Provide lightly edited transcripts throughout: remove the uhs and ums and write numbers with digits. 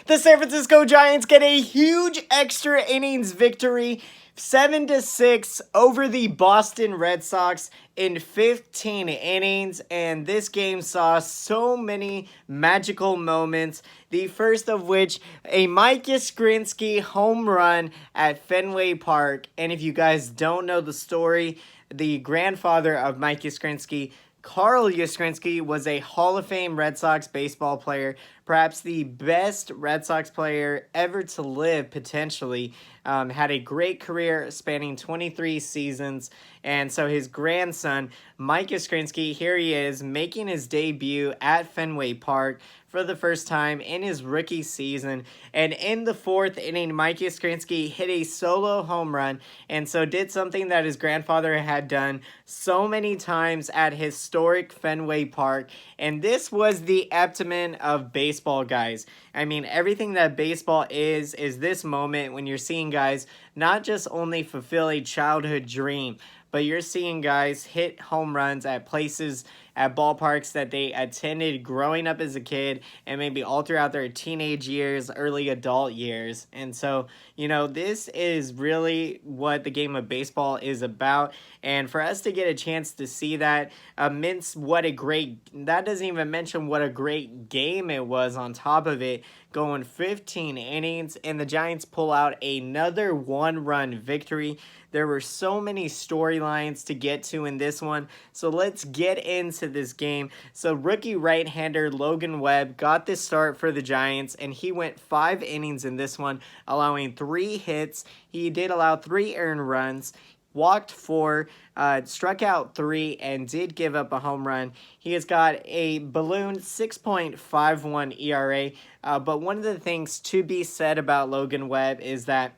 The San Francisco Giants get a huge extra innings victory, 7-6 over the Boston Red Sox in 15 innings, and this game saw so many magical moments. The first of which, a Mike Yastrzemski home run at Fenway Park. And if you guys don't know the story, the grandfather of Mike Yastrzemski, Carl Yastrzemski, was a Hall of Fame Red Sox baseball player, perhaps the best Red Sox player ever to live, potentially. Had a great career spanning 23 seasons. And so his grandson, Mike Yastrzemski, here he is making his debut at Fenway Park for the first time in his rookie season. And in the fourth inning, Mike Yastrzemski hit a solo home run, and so did something that his grandfather had done so many times at historic Fenway Park. And this was the epitome of baseball, guys. I mean, everything that baseball is this moment when you're seeing guys not just only fulfill a childhood dream, but you're seeing guys hit home runs at places, at ballparks that they attended growing up as a kid and maybe all throughout their teenage years, early adult years. And so, you know, this is really what the game of baseball is about. And for us to get a chance to see that amidst that doesn't even mention what a great game it was on top of it, going 15 innings, and the Giants pull out another one-run victory. There were so many storylines to get to in this one, so let's get into this game. So rookie right-hander Logan Webb got this start for the Giants, and he went 5 innings in this one, allowing 3 hits. He did allow 3 earned runs, walked 4, struck out 3, and did give up a home run. He has got a balloon 6.51 ERA, but one of the things to be said about Logan Webb is that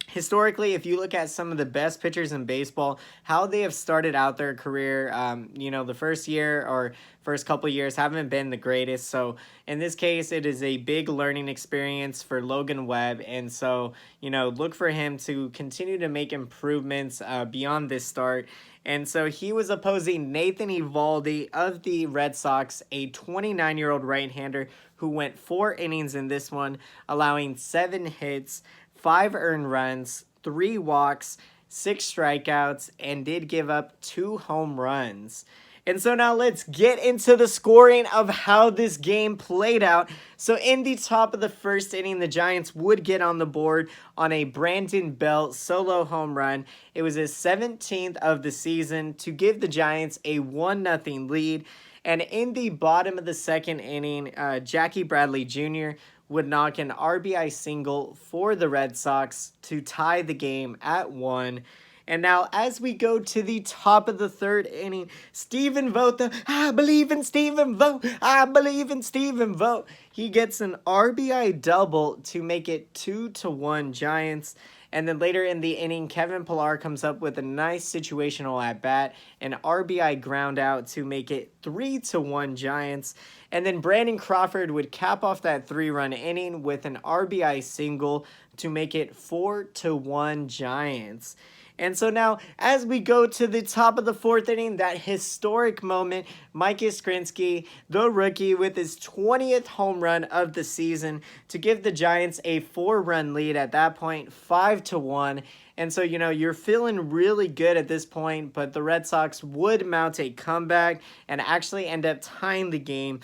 historically, if you look at some of the best pitchers in baseball, how they have started out their career, you know, the first year or first couple years haven't been the greatest. So in this case, it is a big learning experience for Logan Webb. And so, you know, look for him to continue to make improvements beyond this start. And so he was opposing Nathan Eovaldi of the Red Sox, a 29-year-old right-hander who went 4 innings in this one, allowing 7 hits, 5 earned runs, 3 walks, 6 strikeouts, and did give up 2 home runs. And so now let's get into the scoring of how this game played out. So in the top of the first inning, the Giants would get on the board on a Brandon Belt solo home run. It was his 17th of the season to give the Giants a 1-0 lead. And in the bottom of the second inning, Jackie Bradley Jr. would knock an RBI single for the Red Sox to tie the game at 1. And now as we go to the top of the third inning, Stephen Vogt, I believe in Stephen Vogt, I believe in Stephen Vogt. He gets an RBI double to make it 2-1 Giants. And then later in the inning, Kevin Pillar comes up with a nice situational at-bat, an RBI ground out to make it 3-1 Giants. And then Brandon Crawford would cap off that 3-run inning with an RBI single to make it 4-1 Giants. And so now, as we go to the top of the fourth inning, that historic moment, Mike Yastrzemski, the rookie, with his 20th home run of the season to give the Giants a 4-run lead at that point, 5-1. And so, you know, you're feeling really good at this point, but the Red Sox would mount a comeback and actually end up tying the game.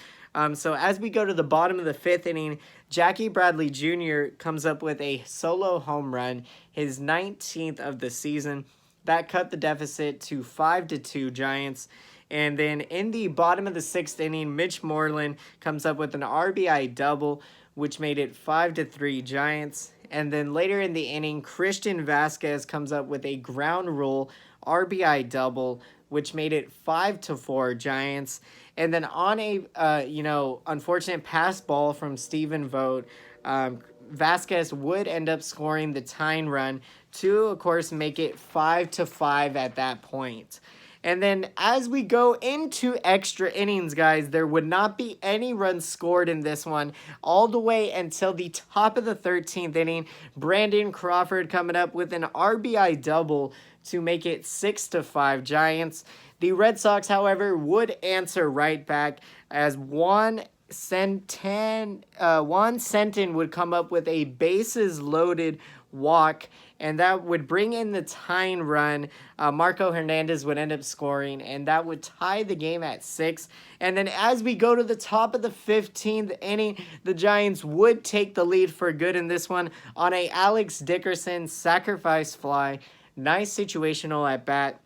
So as we go to the bottom of the fifth inning, Jackie Bradley Jr. comes up with a solo home run, his 19th of the season. That cut the deficit to 5-2 Giants. And then in the bottom of the sixth inning, Mitch Moreland comes up with an RBI double, which made it 5-3 Giants. And then later in the inning, Christian Vasquez comes up with a ground rule RBI double, which made it 5-4 Giants. And then on a, unfortunate pass ball from Stephen Vogt, Vasquez would end up scoring the tying run to, of course, make it 5-5 at that point. And then as we go into extra innings, guys, there would not be any runs scored in this one all the way until the top of the 13th inning. Brandon Crawford coming up with an RBI double to make it 6-5 Giants. The Red Sox, however, would answer right back as Juan Juan Senton would come up with a bases loaded walk, and that would bring in the tying run. Marco Hernandez would end up scoring, and that would tie the game at 6. And then as we go to the top of the 15th inning, the Giants would take the lead for good in this one on a Alex Dickerson sacrifice fly. Nice situational at bat.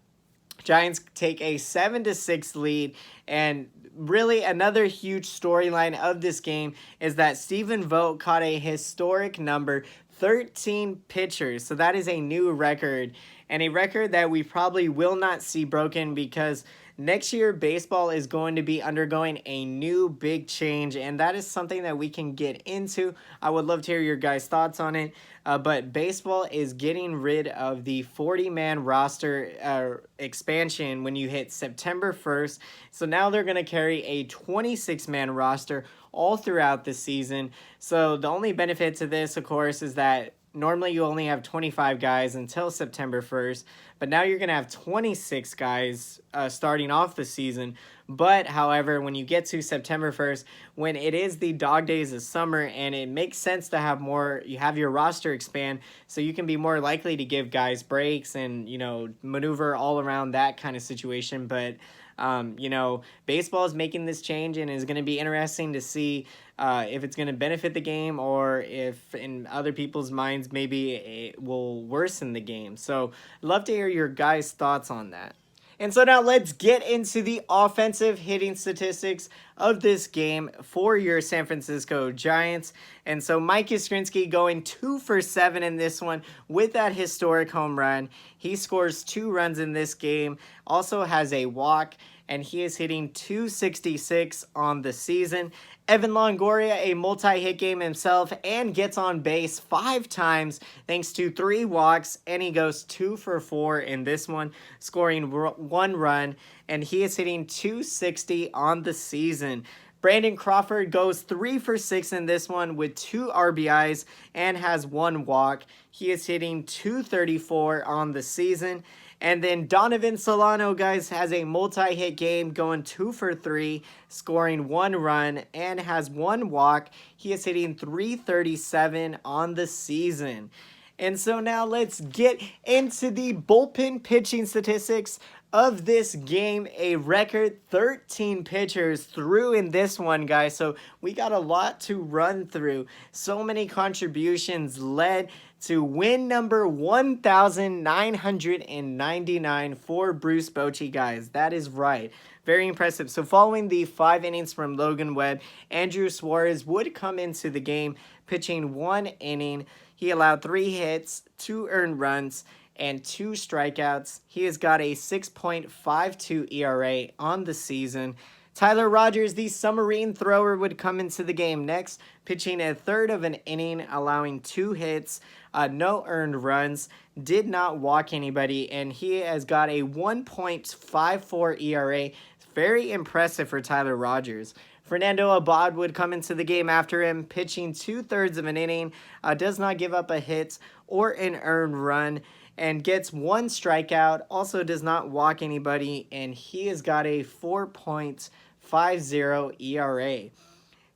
Giants take a 7-6 lead, and really another huge storyline of this game is that Stephen Vogt caught a historic number, 13 pitchers. So that is a new record, and a record that we probably will not see broken because next year baseball is going to be undergoing a new big change, and that is something that we can get into. I would love to hear your guys' thoughts on it. But baseball is getting rid of the 40-man roster expansion when you hit September 1st. So now they're going to carry a 26-man roster all throughout the season. So the only benefit to this, of course, is that normally you only have 25 guys until September 1st, but now you're going to have 26 guys starting off the season. But, however, when you get to September 1st, when it is the dog days of summer and it makes sense to have more, you have your roster expand so you can be more likely to give guys breaks and, maneuver all around that kind of situation. But, baseball is making this change, and it's going to be interesting to see if it's going to benefit the game or if in other people's minds maybe it will worsen the game. So I'd love to hear your guys' thoughts on that. And so now let's get into the offensive hitting statistics of this game for your San Francisco Giants. And so Mike Yastrzemski going 2 for 7 in this one with that historic home run. He scores 2 runs in this game, also has a walk, and he is hitting .266 on the season. Evan Longoria, a multi-hit game himself, and gets on base 5 times thanks to 3 walks, and he goes 2 for 4 in this one, scoring 1 run, and he is hitting .260 on the season. Brandon Crawford goes 3 for 6 in this one with 2 RBIs and has 1 walk. He is hitting .234 on the season. And then Donovan Solano, guys, has a multi-hit game going 2 for 3, scoring 1 run and has 1 walk. He is hitting .337 on the season. And so now let's get into the bullpen pitching statistics of this game. A record 13 pitchers threw in this one, guys. So we got a lot to run through. So many contributions led to win number 1,999 for Bruce Bochy, guys. That is right. Very impressive. So following the 5 innings from Logan Webb, Andrew Suarez would come into the game pitching 1 inning. He allowed 3 hits, 2 earned runs, and 2 strikeouts. He has got a 6.52 ERA on the season. Tyler Rogers, the submarine thrower, would come into the game next, pitching a third of an inning, allowing 2 hits, no earned runs, did not walk anybody, and he has got a 1.54 ERA. Very impressive for Tyler Rogers. Fernando Abad would come into the game after him, pitching 2/3 of an inning, does not give up a hit or an earned run, and gets 1 strikeout, also does not walk anybody, and he has got a 4.50 ERA.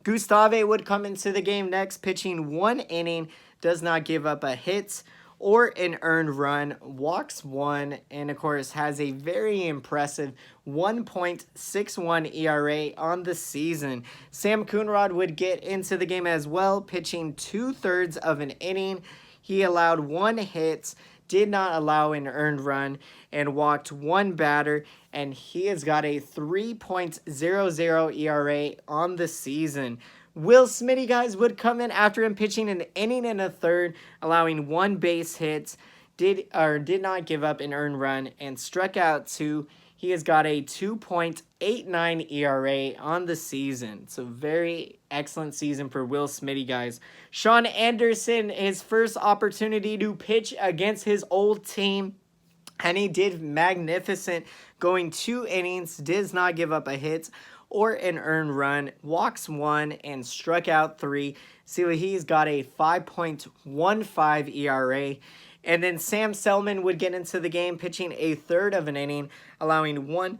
Gustave would come into the game next, pitching 1 inning, does not give up a hit or an earned run, walks 1, and of course has a very impressive 1.61 ERA on the season. Sam Coonrod would get into the game as well, pitching 2/3 of an inning. He allowed 1 hit, did not allow an earned run, and walked 1 batter, and he has got a 3.00 ERA on the season. Will Smitty, guys, would come in after him, pitching an inning and a third, allowing 1 base hit, did not give up an earned run, and struck out 2. He has got a 2.89 ERA on the season. So very excellent season for Will Smitty, guys. Sean Anderson, his first opportunity to pitch against his old team, and he did magnificent, going 2 innings, does not give up a hit or an earned run, walks 1, and struck out 3. See, he's got a 5.15 ERA. And then Sam Selman would get into the game, pitching a third of an inning, allowing 1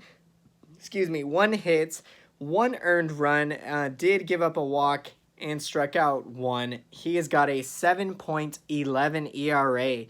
hit, 1 earned run, did give up a walk, and struck out 1. He has got a 7.11 ERA.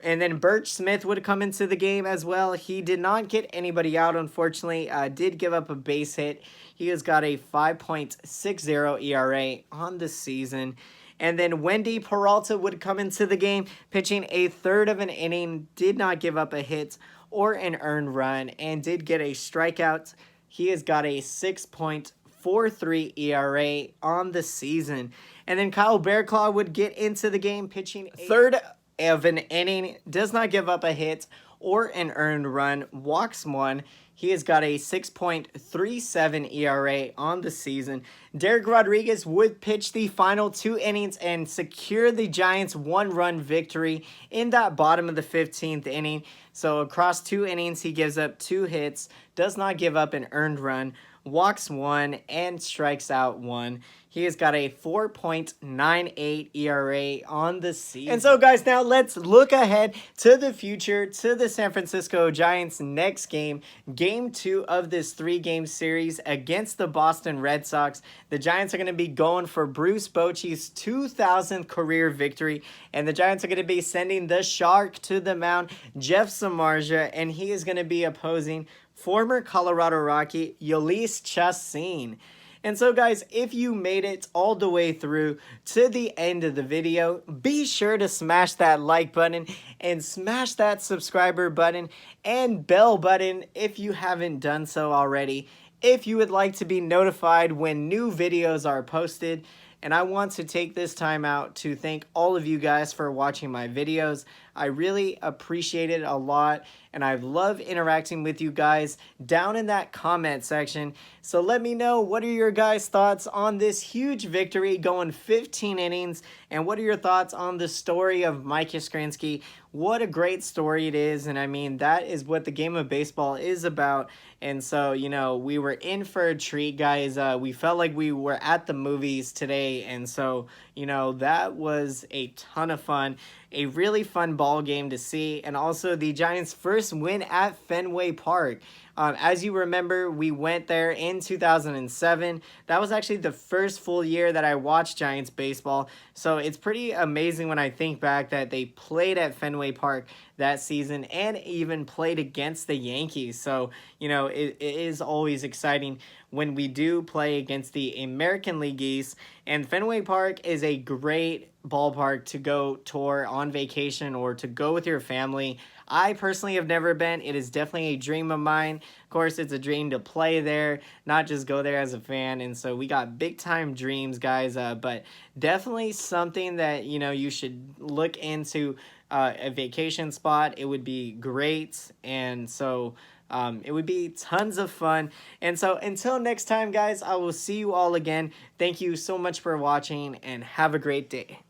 And then Birch Smith would come into the game as well. He did not get anybody out, unfortunately. Did give up a base hit. He has got a 5.60 ERA on the season. And then Wendy Peralta would come into the game, pitching a third of an inning, did not give up a hit or an earned run, and did get a strikeout. He has got a 6.43 ERA on the season. And then Kyle Bearclaw would get into the game, pitching a third of an inning, does not give up a hit or an earned run, walks 1. He has got a 6.37 ERA on the season. Derek Rodriguez would pitch the final 2 innings and secure the Giants' 1-run victory in that bottom of the 15th inning. So across 2 innings, he gives up 2 hits, does not give up an earned run, walks 1, and strikes out 1. He has got a 4.98 ERA on the season. And so, guys, now let's look ahead to the future, to the San Francisco Giants' next game, Game 2 of this 3-game series against the Boston Red Sox. The Giants are going to be going for Bruce Bochy's 2,000th career victory, and the Giants are going to be sending the Shark to the mound, Jeff Samardzija, and he is going to be opposing former Colorado Rocky Yolis Chassin. And so, guys, if you made it all the way through to the end of the video, be sure to smash that like button and smash that subscriber button and bell button if you haven't done so already. If you would like to be notified when new videos are posted. And I want to take this time out to thank all of you guys for watching my videos. I really appreciate it a lot, and I love interacting with you guys down in that comment section. So let me know, what are your guys' thoughts on this huge victory going 15 innings, and what are your thoughts on the story of Mike Yastrzemski? What a great story it is, and I mean, that is what the game of baseball is about. And so, you know, we were in for a treat, guys. We felt like we were at the movies today, and so, you know, that was a ton of fun. A really fun ball game to see, and also the Giants' first win at Fenway Park. As you remember, we went there in 2007. That was actually the first full year that I watched Giants baseball, so it's pretty amazing when I think back that they played at Fenway Park that season and even played against the Yankees. So, you know, it is always exciting when we do play against the American League East, and Fenway Park is a great ballpark to go tour on vacation or to go with your family. I personally have never been. It is definitely a dream of mine. Of course, it's a dream to play there, not just go there as a fan. And so we got big time dreams, guys. But definitely something that, you know, you should look into a vacation spot. It would be great. And so it would be tons of fun. And so until next time, guys, I will see you all again. Thank you so much for watching and have a great day.